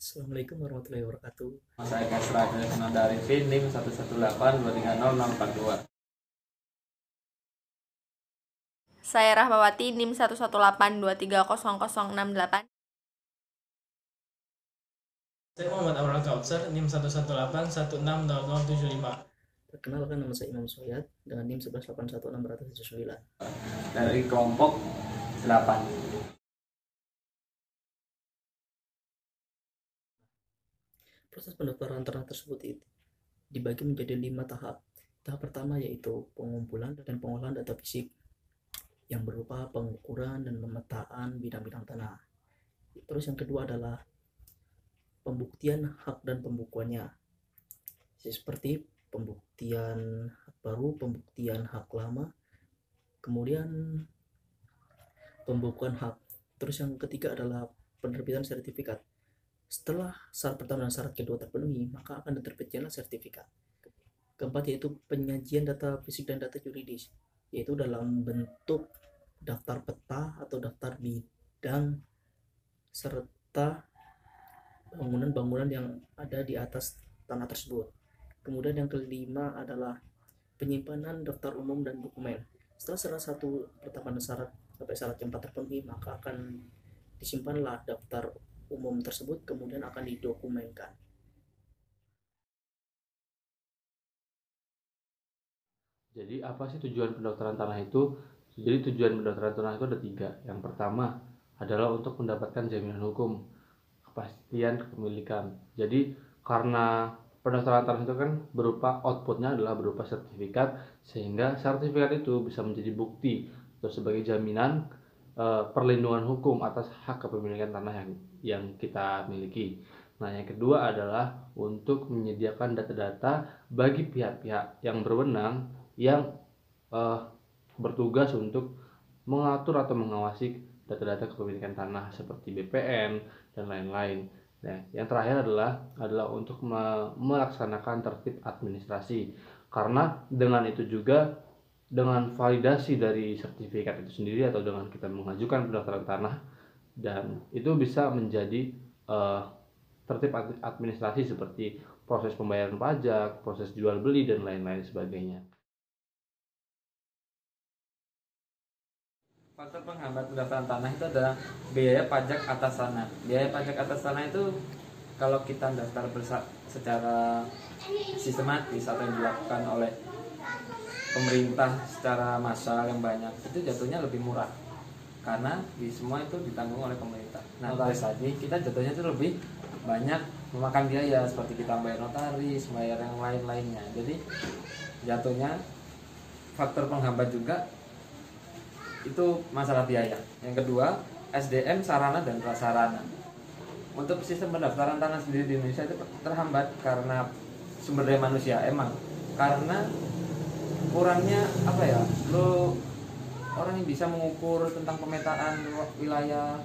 Assalamualaikum warahmatullahi wabarakatuh. Saya Kasra dari NIM 118230042. Saya Rahmawati NIM 118230068. Saya Muhammad Amran Kautsar, NIM 118160075. Perkenalkan, nama saya Imam Soyad dengan NIM 1181679 Dari kelompok 8. Proses pendaftaran ternak tersebut dibagi menjadi 5 tahap. Tahap pertama yaitu pengumpulan dan pengolahan data fisik yang berupa pengukuran dan pemetaan bidang-bidang tanah. Terus yang kedua adalah pembuktian hak dan pembukuannya, seperti pembuktian hak baru, pembuktian hak lama, kemudian pembukuan hak. Terus yang ketiga adalah penerbitan sertifikat. Setelah syarat pertama dan syarat kedua terpenuhi, maka akan diterbitkanlah sertifikat. Keempat yaitu penyajian data fisik dan data yuridis, yaitu dalam bentuk daftar peta atau daftar bidang serta bangunan-bangunan yang ada di atas tanah tersebut. Kemudian yang kelima adalah penyimpanan daftar umum dan dokumen. Setelah syarat satu pertama dan syarat sampai syarat keempat terpenuhi, maka akan disimpanlah daftar umum tersebut, kemudian akan didokumenkan. Jadi apa sih tujuan pendaftaran tanah itu? Jadi tujuan pendaftaran tanah itu ada 3. Yang pertama adalah untuk mendapatkan jaminan hukum, kepastian kepemilikan. Jadi karena pendaftaran tanah itu kan berupa outputnya adalah berupa sertifikat, sehingga sertifikat itu bisa menjadi bukti atau sebagai jaminan perlindungan hukum atas hak kepemilikan tanah yang kita miliki. Nah, yang kedua adalah untuk menyediakan data-data bagi pihak-pihak yang berwenang yang bertugas untuk mengatur atau mengawasi data-data kepemilikan tanah seperti BPN dan lain-lain. Nah, yang terakhir adalah untuk melaksanakan tertib administrasi, karena dengan itu juga, dengan validasi dari sertifikat itu sendiri atau dengan kita mengajukan pendaftaran tanah, dan itu bisa menjadi tertib administrasi seperti proses pembayaran pajak, proses jual beli dan lain-lain sebagainya. Faktor penghambat pendaftaran tanah itu adalah biaya pajak atas tanah. Biaya pajak atas tanah itu kalau kita daftar secara sistematis atau yang dilakukan oleh pemerintah secara massal yang banyak, itu jatuhnya lebih murah karena di semua itu ditanggung oleh pemerintah. Nah, notaris tadi kita jatuhnya itu lebih banyak memakan biaya, seperti kita bayar notaris, bayar yang lain-lainnya. Jadi jatuhnya faktor penghambat juga itu masalah biaya. Yang kedua, SDM, sarana dan prasarana. Untuk sistem pendaftaran tanah sendiri di Indonesia itu terhambat karena sumber daya manusia, emang karena kurangnya orang yang bisa mengukur tentang pemetaan wilayah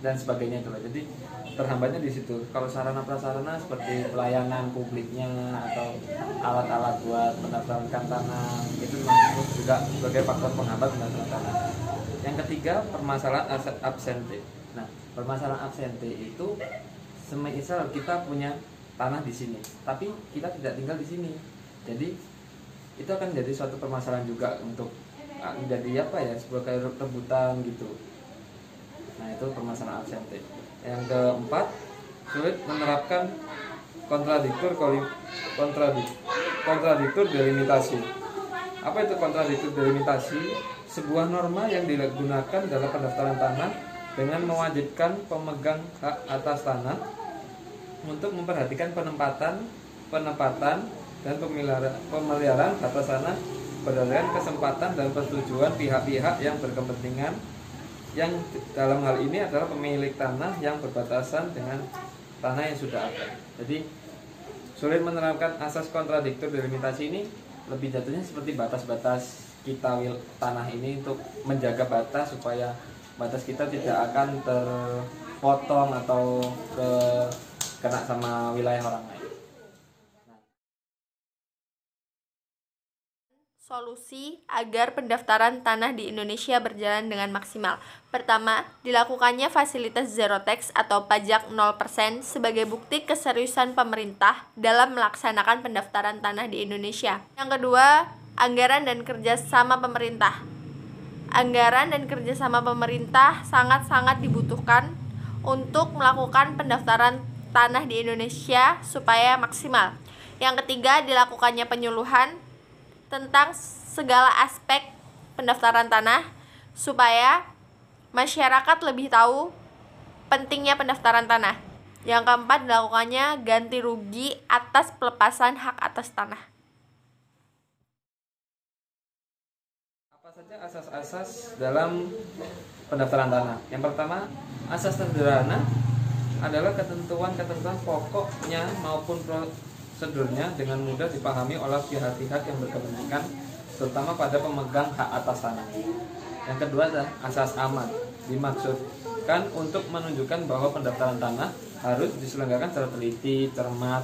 dan sebagainya itu. Jadi terhambatnya di situ. Kalau sarana prasarana seperti pelayanan publiknya atau alat-alat buat mendaftarkan tanah itu juga sebagai faktor penghambat pendaftaran tanah. Yang ketiga, permasalahan absente. Nah, permasalahan absente itu semisal kita punya tanah di sini, tapi kita tidak tinggal di sini. Jadi itu akan menjadi suatu permasalahan juga untuk menjadi sebagai rebutan gitu. Nah, itu permasalahan absente. Yang keempat, sulit menerapkan kontradiktur delimitasi. Apa itu kontradiktur delimitasi? Sebuah norma yang digunakan dalam pendaftaran tanah dengan mewajibkan pemegang hak atas tanah untuk memperhatikan penempatan dan pemeliharaan atas tanah berdasarkan kesempatan dan persetujuan pihak-pihak yang berkepentingan, yang dalam hal ini adalah pemilik tanah yang berbatasan dengan tanah yang sudah ada. Jadi sulit menerapkan asas kontradiktur delimitasi ini lebih jatuhnya seperti batas-batas kita tanah ini untuk menjaga batas supaya batas kita tidak akan terpotong atau kena sama wilayah orang lain. Solusi agar pendaftaran tanah di Indonesia berjalan dengan maksimal. Pertama, dilakukannya fasilitas zero tax atau pajak 0% sebagai bukti keseriusan pemerintah dalam melaksanakan pendaftaran tanah di Indonesia. Yang kedua, anggaran dan kerjasama pemerintah. Anggaran dan kerjasama pemerintah sangat-sangat dibutuhkan untuk melakukan pendaftaran tanah di Indonesia supaya maksimal. Yang ketiga, dilakukannya penyuluhan tentang segala aspek pendaftaran tanah supaya masyarakat lebih tahu pentingnya pendaftaran tanah. Yang keempat, dilakukannya ganti rugi atas pelepasan hak atas tanah. Apa saja asas-asas dalam pendaftaran tanah? Yang pertama, asas sederhana adalah ketentuan-ketentuan pokoknya maupun prosedurnya dengan mudah dipahami oleh pihak-pihak yang berkepentingan, terutama pada pemegang hak atas tanah. Yang kedua adalah asas aman, dimaksudkan untuk menunjukkan bahwa pendaftaran tanah harus diselenggarakan secara teliti, cermat,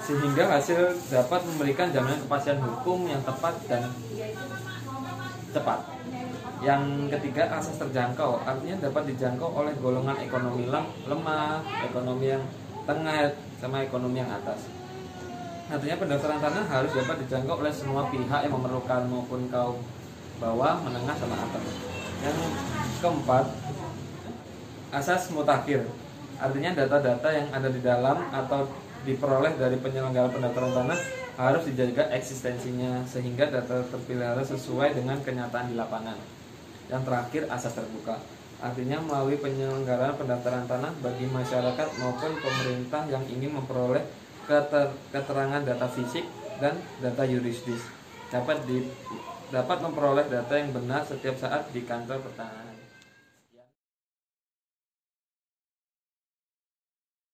sehingga hasil dapat memberikan jaminan kepastian hukum yang tepat dan cepat. Yang ketiga, asas terjangkau, artinya dapat dijangkau oleh golongan ekonomi lemah, ekonomi yang tengah, sama ekonomi yang atas. Artinya pendaftaran tanah harus dapat dijangkau oleh semua pihak yang memerlukan, maupun kaum bawah, menengah, sama atas. Yang keempat, asas mutakhir, artinya data-data yang ada di dalam atau diperoleh dari penyelenggara pendaftaran tanah harus dijaga eksistensinya sehingga data terpelihara sesuai dengan kenyataan di lapangan. Yang terakhir, asas terbuka, artinya melalui penyelenggaraan pendaftaran tanah bagi masyarakat maupun pemerintah yang ingin memperoleh keterangan data fisik dan data yuridis dapat memperoleh data yang benar setiap saat di kantor pertanahan.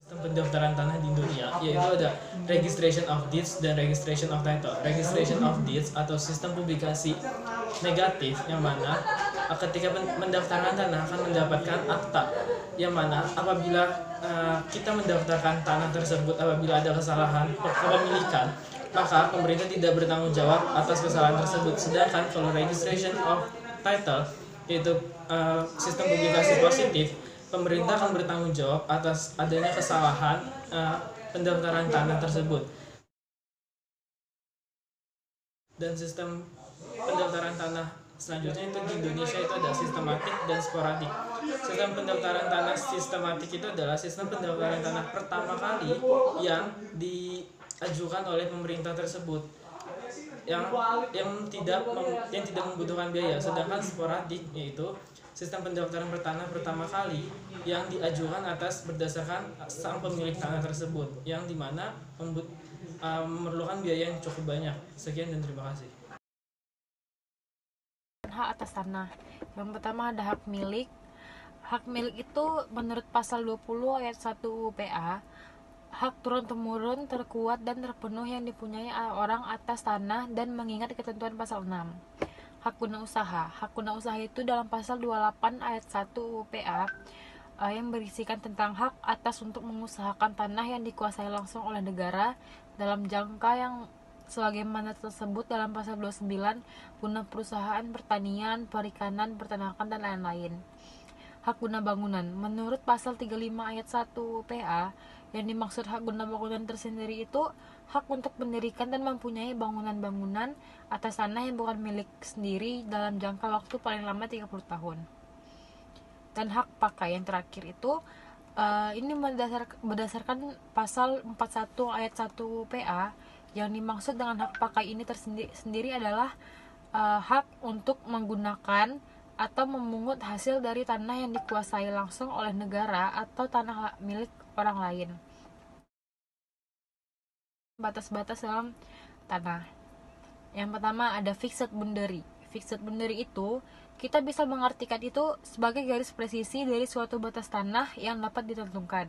Sistem pendaftaran tanah di Indonesia yaitu ada registration of deeds dan registration of title. Registration of deeds atau sistem publikasi negatif yang mana ketika pendaftaran tanah akan mendapatkan akta yang mana apabila kita mendaftarkan tanah tersebut apabila ada kesalahan kepemilikan, maka pemerintah tidak bertanggung jawab atas kesalahan tersebut. Sedangkan kalau registration of title yaitu sistem publikasi positif, pemerintah akan bertanggung jawab atas adanya kesalahan pendaftaran tanah tersebut. Dan sistem pendaftaran tanah selanjutnya itu di Indonesia itu ada sistematik dan sporadik. Sistem pendaftaran tanah sistematik itu adalah sistem pendaftaran tanah pertama kali yang diajukan oleh pemerintah tersebut yang tidak membutuhkan biaya. Sedangkan sporadik yaitu sistem pendaftaran pertama kali yang diajukan berdasarkan sang pemilik tanah tersebut, yang dimana memerlukan biaya yang cukup banyak. Sekian dan terima kasih. Hak atas tanah. Yang pertama ada hak milik. Hak milik itu menurut pasal 20 ayat 1 UPA, hak turun-temurun terkuat dan terpenuh yang dipunyai orang atas tanah dan mengingat ketentuan pasal 6. Hak guna usaha. Hak guna usaha itu dalam pasal 28 ayat 1 UPA yang berisikan tentang hak atas untuk mengusahakan tanah yang dikuasai langsung oleh negara dalam jangka yang sebagaimana tersebut dalam pasal 29 guna perusahaan pertanian, perikanan, peternakan, dan lain-lain. Hak guna bangunan. Menurut pasal 35 ayat 1 PA, yang dimaksud hak guna bangunan tersendiri itu hak untuk mendirikan dan mempunyai bangunan-bangunan atas tanah yang bukan milik sendiri dalam jangka waktu paling lama 30 tahun. Dan hak pakai yang terakhir itu ini berdasarkan pasal 41 ayat 1 PA. Yang dimaksud dengan hak pakai ini tersendiri adalah hak untuk menggunakan atau memungut hasil dari tanah yang dikuasai langsung oleh negara atau tanah milik orang lain. Batas-batas dalam tanah. Yang pertama ada fixed boundary. Fixed boundary itu kita bisa mengartikan itu sebagai garis presisi dari suatu batas tanah yang dapat ditentukan.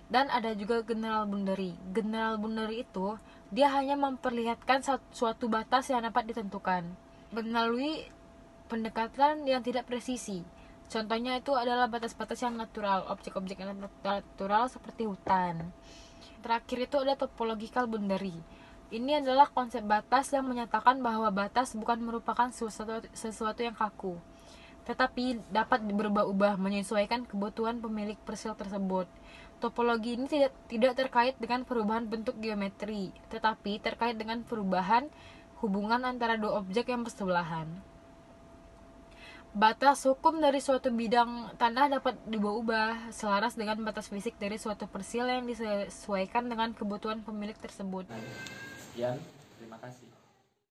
Dan ada juga general boundary. General boundary itu dia hanya memperlihatkan suatu batas yang dapat ditentukan melalui pendekatan yang tidak presisi. Contohnya itu adalah batas-batas yang natural, objek-objek yang natural seperti hutan. Terakhir itu ada topological boundary. Ini adalah konsep batas yang menyatakan bahwa batas bukan merupakan sesuatu yang kaku, tetapi dapat berubah-ubah menyesuaikan kebutuhan pemilik persil tersebut. Topologi ini tidak terkait dengan perubahan bentuk geometri, tetapi terkait dengan perubahan hubungan antara dua objek yang bersebelahan. Batas hukum dari suatu bidang tanah dapat diubah selaras dengan batas fisik dari suatu persil yang disesuaikan dengan kebutuhan pemilik tersebut. Sekian, terima kasih.